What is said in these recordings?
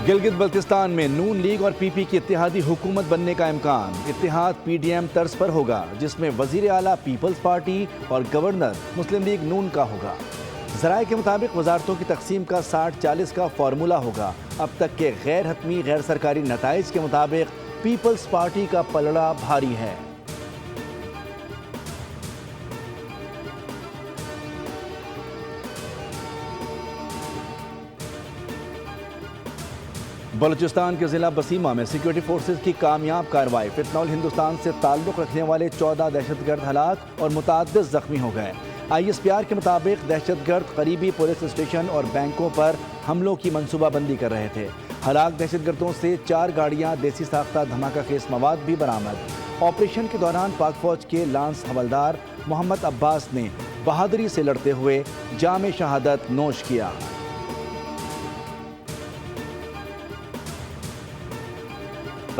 گلگت بلتستان میں نون لیگ اور پی پی کی اتحادی حکومت بننے کا امکان۔ اتحاد پی ڈی ایم طرز پر ہوگا، جس میں وزیر اعلیٰ پیپلز پارٹی اور گورنر مسلم لیگ نون کا ہوگا۔ ذرائع کے مطابق وزارتوں کی تقسیم کا 60-40 کا فارمولہ ہوگا۔ اب تک کے غیر حتمی غیر سرکاری نتائج کے مطابق پیپلز پارٹی کا پلڑا بھاری ہے۔ بلوچستان کے ضلع بسیمہ میں سیکیورٹی فورسز کی کامیاب کارروائی۔ فتنہ ہندوستان سے تعلق رکھنے والے 14 دہشت گرد ہلاک اور متعدد زخمی ہو گئے۔ آئی ایس پی آر کے مطابق دہشت گرد قریبی پولیس اسٹیشن اور بینکوں پر حملوں کی منصوبہ بندی کر رہے تھے۔ ہلاک دہشت گردوں سے 4 گاڑیاں دیسی ساختہ دھماکہ خیز مواد بھی برآمد۔ آپریشن کے دوران پاک فوج کے لانس حوالدار محمد عباس نے بہادری سے لڑتے ہوئے جام شہادت نوش کیا۔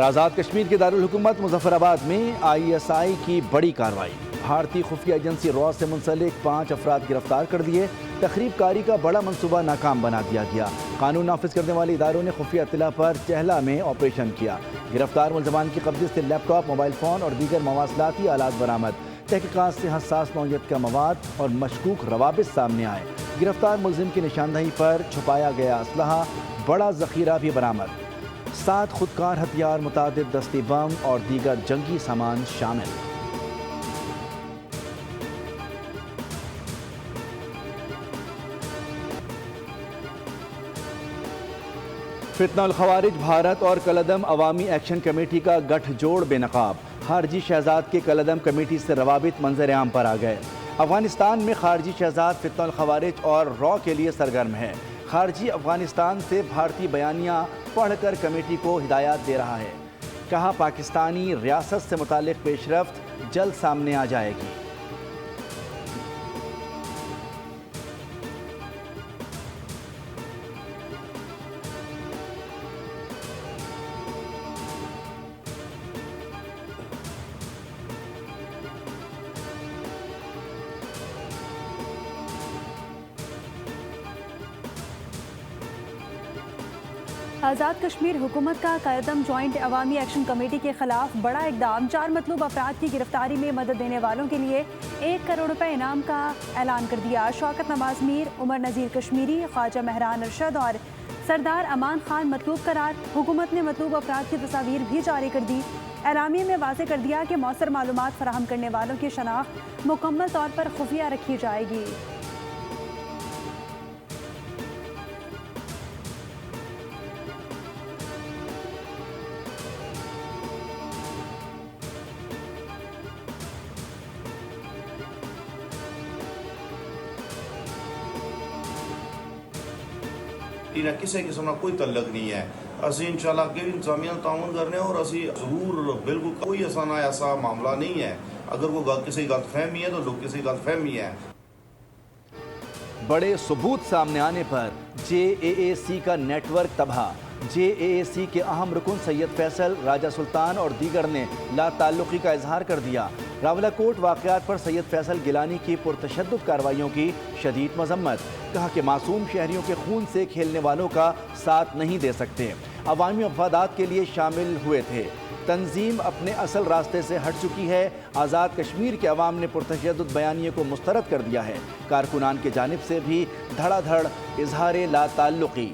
آزاد کشمیر کے دارالحکومت مظفر آباد میں آئی ایس آئی کی بڑی کارروائی۔ بھارتی خفیہ ایجنسی را سے منسلک 5 افراد گرفتار کر دیے۔ تخریب کاری کا بڑا منصوبہ ناکام بنا دیا گیا۔ قانون نافذ کرنے والے اداروں نے خفیہ اطلاع پر چہلا میں آپریشن کیا۔ گرفتار ملزمان کی قبضے سے لیپ ٹاپ، موبائل فون اور دیگر مواصلاتی آلات برآمد۔ تحقیقات سے حساس نوعیت کا مواد اور مشکوک روابط سامنے آئے۔ گرفتار ملزم کی نشاندہی پر چھپایا گیا اسلحہ، بڑا ذخیرہ بھی برآمد۔ 7 خودکار ہتھیار، متعدد دستی بم اور دیگر جنگی سامان شامل۔ فتنہ الخوارج بھارت اور کالعدم عوامی ایکشن کمیٹی کا گٹھ جوڑ بے نقاب۔ خارجی شہزاد کے کالعدم کمیٹی سے روابط منظر عام پر آ گئے۔ افغانستان میں خارجی شہزاد فتنہ الخوارج اور را کے لیے سرگرم ہے۔ خارجی افغانستان سے بھارتی بیانیہ پڑھ کر کمیٹی کو ہدایات دے رہا ہے۔ کہا پاکستانی ریاست سے متعلق پیش رفت جلد سامنے آ جائے گی۔ آزاد کشمیر حکومت کا کالعدم جوائنٹ عوامی ایکشن کمیٹی کے خلاف بڑا اقدام۔ 4 مطلوب افراد کی گرفتاری میں مدد دینے والوں کے لیے 1 کروڑ روپے انعام کا اعلان کر دیا۔ شوکت نواز میر، عمر نذیر کشمیری، خواجہ مہران ارشد اور سردار امان خان مطلوب قرار۔ حکومت نے مطلوب افراد کی تصاویر بھی جاری کر دی۔ اعلامیے میں واضح کر دیا کہ مؤثر معلومات فراہم کرنے والوں کی شناخت مکمل طور پر خفیہ رکھی جائے گی۔ کسی قسم کا کوئی تعلق نہیں ہے۔ اسی انشاءاللہ کہ انتظامیہ تعاون کرنے اور اسی ضرور بالکل کوئی ایسا معاملہ نہیں ہے۔ اگر وہ کسی غلط فہمی ہے تو لوگ کسی غلط فہمی ہے۔ بڑے ثبوت سامنے آنے پر جے اے اے سی کا نیٹ ورک تباہ۔ جے اے اے سی کے اہم رکن سید فیصل، راجہ سلطان اور دیگر نے لا تعلقی کا اظہار کر دیا۔ راولاکوٹ واقعات پر سید فیصل گیلانی کی پرتشدد کارروائیوں کی شدید مذمت۔ کہا کہ معصوم شہریوں کے خون سے کھیلنے والوں کا ساتھ نہیں دے سکتے۔ عوامی مفادات کے لیے شامل ہوئے تھے۔ تنظیم اپنے اصل راستے سے ہٹ چکی ہے۔ آزاد کشمیر کے عوام نے پرتشدد بیانیے کو مسترد کر دیا ہے۔ کارکنان کی جانب سے بھی دھڑا دھڑ اظہار لا تعلقی۔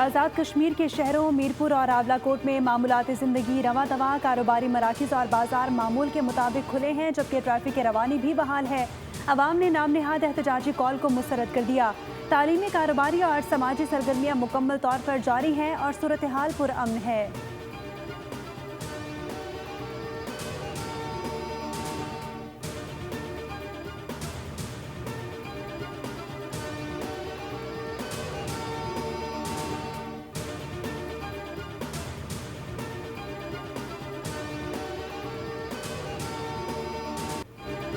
آزاد کشمیر کے شہروں میرپور اور راولاکوٹ میں معمولات زندگی رواں دواں، کاروباری مراکز اور بازار معمول کے مطابق کھلے ہیں، جبکہ ٹریفک کی روانی بھی بحال ہے۔ عوام نے نام نہاد احتجاجی کال کو مسترد کر دیا۔ تعلیمی، کاروباری اور سماجی سرگرمیاں مکمل طور پر جاری ہیں اور صورتحال پرامن ہے۔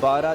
12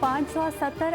570